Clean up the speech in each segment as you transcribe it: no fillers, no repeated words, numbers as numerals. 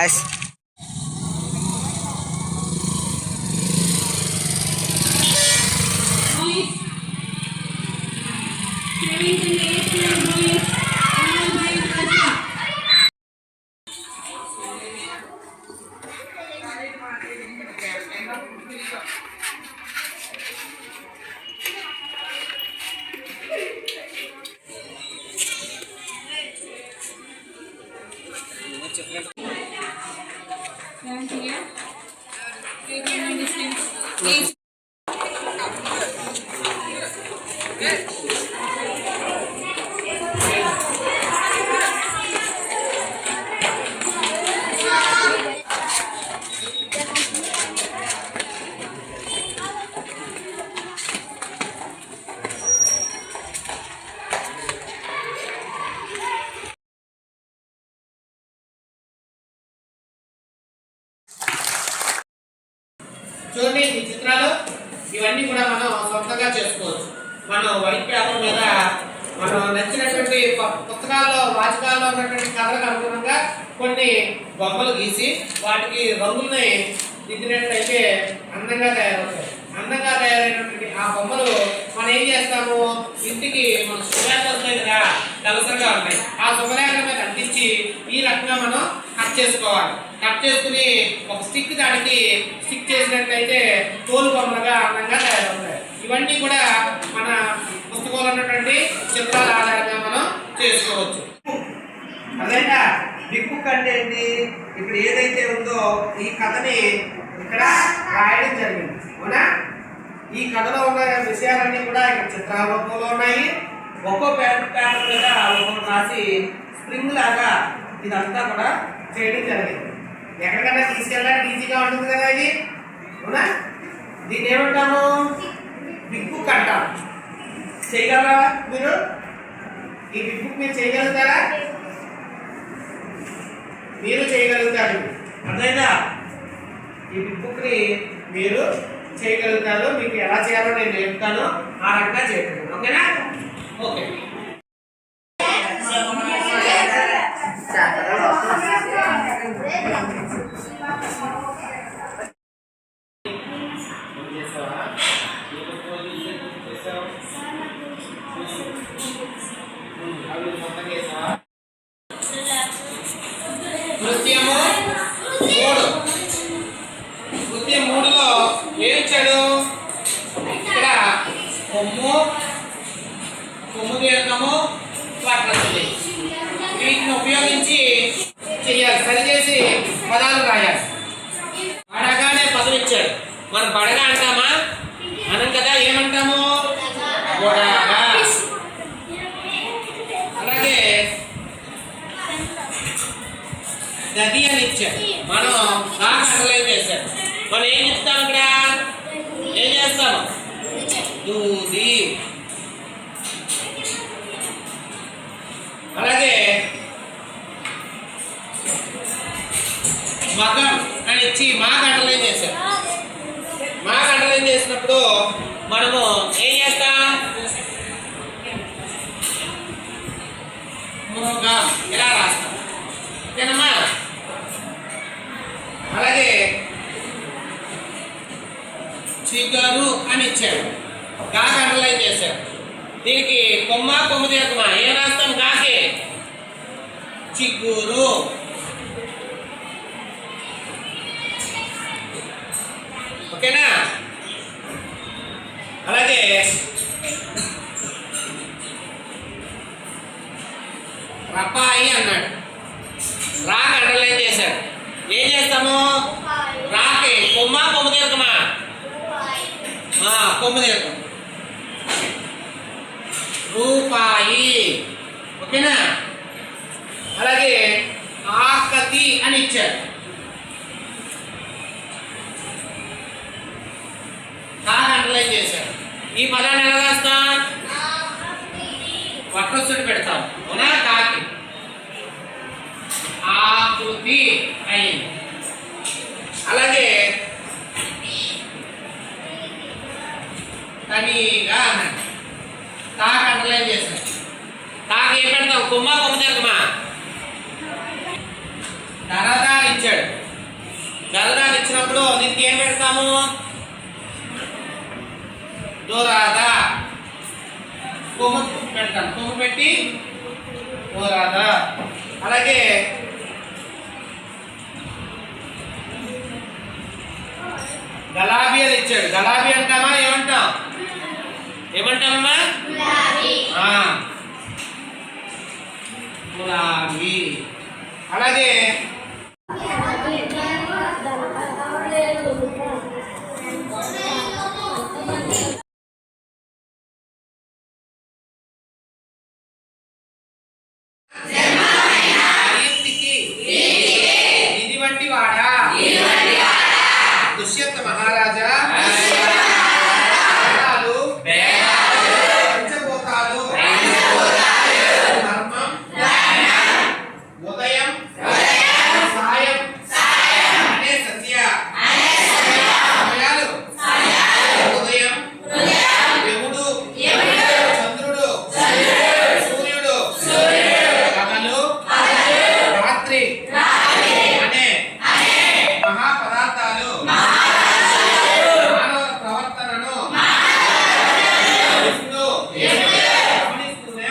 Yes. చూడండి ఈ చిత్రాలు ఇవన్నీ కూడా మనం సొంతంగా చేసుకోవచ్చు. మనం వైట్ పేపర్ మీద మనం నచ్చినటువంటి పుస్తకాల్లో వాచకాల్లో ఉన్నటువంటి కథలకు అనుగుణంగా కొన్ని బొమ్మలు గీసి వాటికి రంగుల్ని దిద్దినట్లయితే అందంగా తయారవుతాయి. అందంగా తయారైనటువంటి ఆ బొమ్మలు మనం ఏం చేస్తాము, ఇంటికి మన శుభ్రత వస్తాయి కదా, దళసరిగా ఉంటాయి. ఆ శుభ్రత మీద అంటించి ఈ రకంగా మనం కట్ చేసుకోవాలి. కట్ చేసుకుని ఒక స్టిక్ దానికి స్టిక్ చేసినట్లయితే తోలు బొమ్మలుగా అందంగా తయారవుతాయి. ఇవన్నీ కూడా మన పుస్తకంలో ఉన్నటువంటి చిత్రాల ఆధారంగా మనం చేసుకోవచ్చు. అదేనా బిగ్ బుక్ అంటే ఏంటి, ఇక్కడ ఏదైతే ఉందో ఈ కథని ఇక్కడ రాయడం జరిగింది అవునా. ఈ కథలో ఉన్న విషయాలన్నీ కూడా ఇక్కడ చిత్రాల రూపంలో ఉన్నాయి. ఒక్కో పేపర్ మీద ఒక్కొక్కటి రాసి స్ప్రింగ్ లాగా ఇదంతా కూడా చేయడం జరిగింది. ఎక్కడికన్నా తీసుకెళ్ళడానికి ఈజీగా ఉంటుంది కదా ఇది అవునా. దీన్ని ఏమంటాము, బిగ్ బుక్ అంటాం. చేయగలరా మీరు? ఈ బిగ్ బుక్ మీరు చేయగలుగుతారా? మీరు చేయగలుగుతారు. అర్థమైందా? ఈ బిగ్ బుక్ ని మీరు చేయగలుగుతారు. మీకు ఎలా చేయాలో నేను చెప్తాను, ఆ రకంగా చేస్తాను. ఓకేనా? ఓకే. కృత్యము 3. కృత్యం 3లో ఏం ఇచ్చాడు, ఇక్కడ కొమ్ము దీర్ఘము వక్రతలు వీటిని ఉపయోగించి చెయ్యాలి. సరిచేసి పదాలు రాయాలి. బడగానే పదం ఇచ్చాడు. మనం బడగా అంటామా? అనం కదా. ఏమంటాము? బొడగా. అలాగే గది అని ఇచ్చాడు. మనం దాకా అండర్లైన్ చేశాడు. మనం ఏం చెప్తాం, ఇక్కడ ఏం చేస్తాము, దూది. అలాగే మగం అని ఇచ్చి మాకు అండర్లైన్ చేశాడు. మాకు అండర్లైన్ చేసినప్పుడు మనము ఏం చేస్తాం, మృగం ఇలా రాస్తాం. ఓకేనమ్మా. అలాగే చిగరు అని ఇచ్చాడు. కాకి అండర్లైన్ చేశాడు. దీనికి కొమ్ము దీర్ఘమా ఏం రాస్తాం, కాకి చిగురు. ఓకేనా. అలాగే రపాయి అన్నాడు. రాక అండర్లైన్ చేశాడు. ఏం చేస్తాము, రాకి కొమ్ము దీర్ఘమా, కొమ్ము దీర్ఘం రూపాయి. ఓకేనా. అలాగే ఆకతి అని ఇచ్చాడు. కాకి అండర్లైన్ చేశాడు. ఈ పదాన్ని ఎలా రాస్తాం, వక్రస్తుడి పెడతాం అవునా. కాకి ఆకృతి అయింది. అలాగే తనిగా అన్నాడు. కాకి అండర్లైన్ చేశాడు. కాకి ఏం పెడతాం, కొమ్ము దీర్ఘమా, తరదా ఇచ్చాడు. ఇప్పుడు దీనికి ఏం పెడతాము? దూరాద కొమ్ము పెడతాం. కొమ్ము పెట్టి దూరాద. అలాగే గలాబీ అని ఇచ్చాడు. గలాబీ అంటామా ఏమంటాం? ఏమంటామమ్మా? గులాబీ. అలాగే ఇది వంటి వాడా దుష్యంత మహారాజా పంచభూతాలు ధర్మం ఉదయం సాయం అనే సత్య సమయాలు ఉదయం యముడు చంద్రుడు సూర్యుడు పగలు రాత్రి అనే మహాపదార్థాలు మానవ ప్రవర్తనను గమనిస్తూనే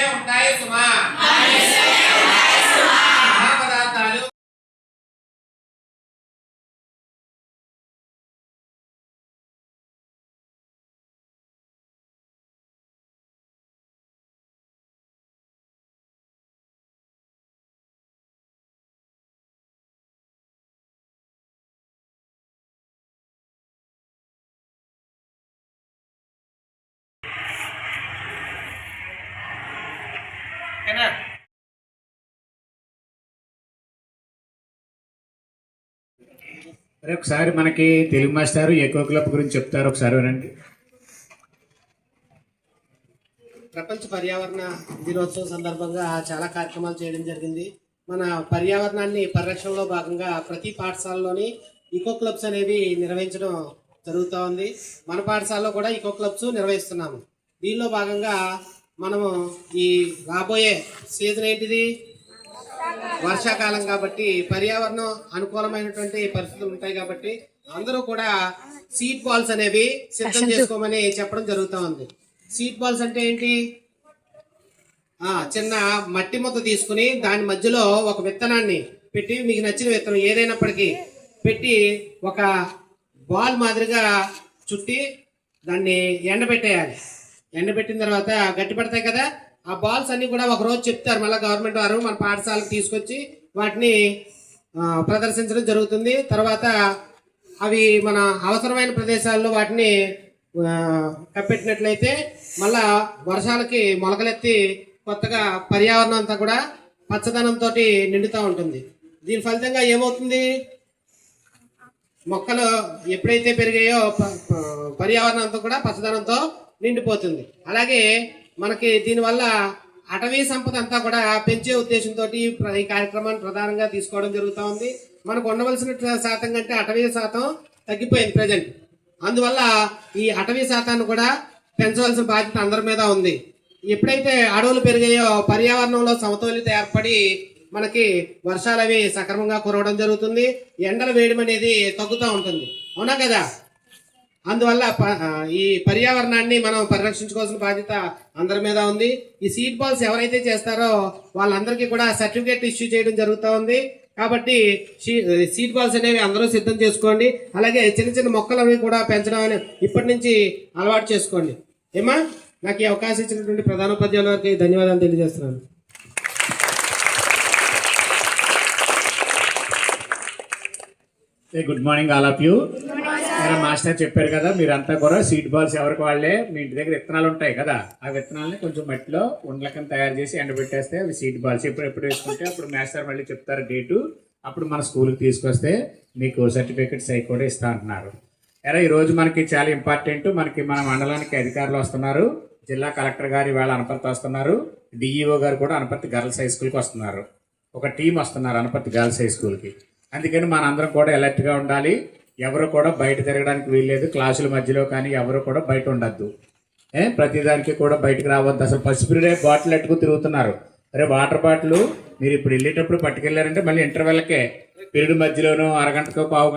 ఉంటాయి సుమా. మహాపదార్థాలు ఓకేనా? మరి ఒకసారి మనకి తెలుగు మాస్టారు ఎకో క్లబ్ గురించి చెప్తారు, ఒకసారి వినండి. ప్రపంచ పర్యావరణ దినోత్సవం సందర్భంగా చాలా కార్యక్రమాలు చేయడం జరిగింది. మన పర్యావరణాన్ని పరిరక్షణలో భాగంగా ప్రతి పాఠశాలలోని ఈకో క్లబ్స్ అనేవి నిర్వహించడం జరుగుతూ ఉంది. మన పాఠశాలలో కూడా ఈకో క్లబ్స్ నిర్వహిస్తున్నాము. దీనిలో భాగంగా మనము ఈ రాబోయే సీజన్ ఏంటిది? వర్షాకాలం కాబట్టి పర్యావరణం అనుకూలమైనటువంటి పరిస్థితులు ఉంటాయి కాబట్టి అందరూ కూడా సీడ్ బాల్స్ అనేవి సిద్ధం చేసుకోమని చెప్పడం జరుగుతూ ఉంది. సీడ్ బాల్స్ అంటే ఏంటి? చిన్న మట్టి ముద్ద తీసుకుని దాని మధ్యలో ఒక విత్తనాన్ని పెట్టి, మీకు నచ్చిన విత్తనం ఏదైనప్పటికీ పెట్టి ఒక బాల్ మాదిరిగా చుట్టి దాన్ని ఎండబెట్టేయాలి. ఎండబెట్టిన తర్వాత గట్టి పడతాయి కదా, ఆ బాల్స్ అన్ని కూడా ఒక రోజు చెప్తారు. మళ్ళీ గవర్నమెంట్ వారు మన పాఠశాలకు తీసుకొచ్చి వాటిని ప్రదర్శించడం జరుగుతుంది. తర్వాత అవి మన అవసరమైన ప్రదేశాల్లో వాటిని కప్పెట్టినట్లయితే మళ్ళా వర్షాలకి మొలకలెత్తి కొత్తగా పర్యావరణం అంతా కూడా పచ్చదనంతో నిండుతూ ఉంటుంది. దీని ఫలితంగా ఏమవుతుంది? మొక్కలు ఎప్పుడైతే పెరిగాయో పర్యావరణం అంతా కూడా పచ్చదనంతో నిండిపోతుంది. అలాగే మనకి దీనివల్ల అటవీ సంపద అంతా కూడా పెంచే ఉద్దేశంతో ఈ కార్యక్రమాన్ని ప్రధానంగా తీసుకోవడం జరుగుతూ ఉంది. మనకు ఉండవలసిన శాతం కంటే అటవీ శాతం తగ్గిపోయింది ప్రజెంట్. అందువల్ల ఈ అటవీ శాతాన్ని కూడా పెంచవలసిన బాధ్యత అందరి మీద ఉంది. ఎప్పుడైతే అడవులు పెరిగాయో పర్యావరణంలో సమతుల్యత ఏర్పడి మనకి వర్షాలు అవి సక్రమంగా కురవడం జరుగుతుంది. ఎండల వేడి అనేది తగ్గుతూ ఉంటుంది. అవునా కదా? అందువల్ల ఈ పర్యావరణాన్ని మనం పరిరక్షించుకోవాల్సిన బాధ్యత అందరి మీద ఉంది. ఈ సీడ్ బాల్స్ ఎవరైతే చేస్తారో వాళ్ళందరికీ కూడా సర్టిఫికేట్ ఇష్యూ చేయడం జరుగుతూ ఉంది. కాబట్టి సీడ్ బాల్స్ అనేవి అందరూ సిద్ధం చేసుకోండి. అలాగే చిన్న చిన్న మొక్కలు అవి కూడా పెంచడం ఇప్పటి నుంచి అలవాటు చేసుకోండి. ఏమా? నాకు ఈ అవకాశం ఇచ్చినటువంటి ప్రధానోపాధ్యాయుల వారికి ధన్యవాదాలు తెలియజేస్తున్నాను. Good morning all of you. Master చెప్పారు కదా, మీరంతా కూడా సీడ్ బాల్స్ ఎవరికి వాళ్ళే మీ ఇంటి దగ్గర విత్తనాలు ఉంటాయి కదా, ఆ విత్తనాలని కొంచెం మట్టిలో ఉండలకం తయారు చేసి ఎండబెట్టేస్తే అవి సీడ్ బాల్స్ ఎప్పుడు వేసుకుంటే అప్పుడు మాస్టర్ మళ్ళీ చెప్తారు డేటు, అప్పుడు మన స్కూల్కి తీసుకొస్తే మీకు సర్టిఫికెట్స్ అవి కూడా ఇస్తా అంటున్నారు. ఈరోజు మనకి చాలా ఇంపార్టెంట్. మనకి మన మండలానికి అధికారులు వస్తున్నారు. జిల్లా కలెక్టర్ గారు ఇవాళ అనపర్తి వస్తున్నారు. డిఈఓ గారు కూడా అనపర్తి గర్ల్స్ హై స్కూల్కి వస్తున్నారు. ఒక టీం వస్తున్నారు అనపర్తి గర్ల్స్ హై స్కూల్కి. అందుకని మనందరం కూడా అలర్ట్గా ఉండాలి. ఎవరు కూడా బయట తిరగడానికి వీల్లేదు. క్లాసుల మధ్యలో కానీ ఎవరు కూడా బయట ఉండద్దు. ప్రతిదానికి కూడా బయటకు రావద్దు. అసలు పసుపు బాటిల్ ఎట్టుకుని తిరుగుతున్నారు. అరే వాటర్ బాటిల్ మీరు ఇప్పుడు వెళ్ళేటప్పుడు పట్టుకెళ్ళారంటే మళ్ళీ ఇంటర్వెల్కే పీరియడ్ మధ్యలోనూ అరగంటకో పావు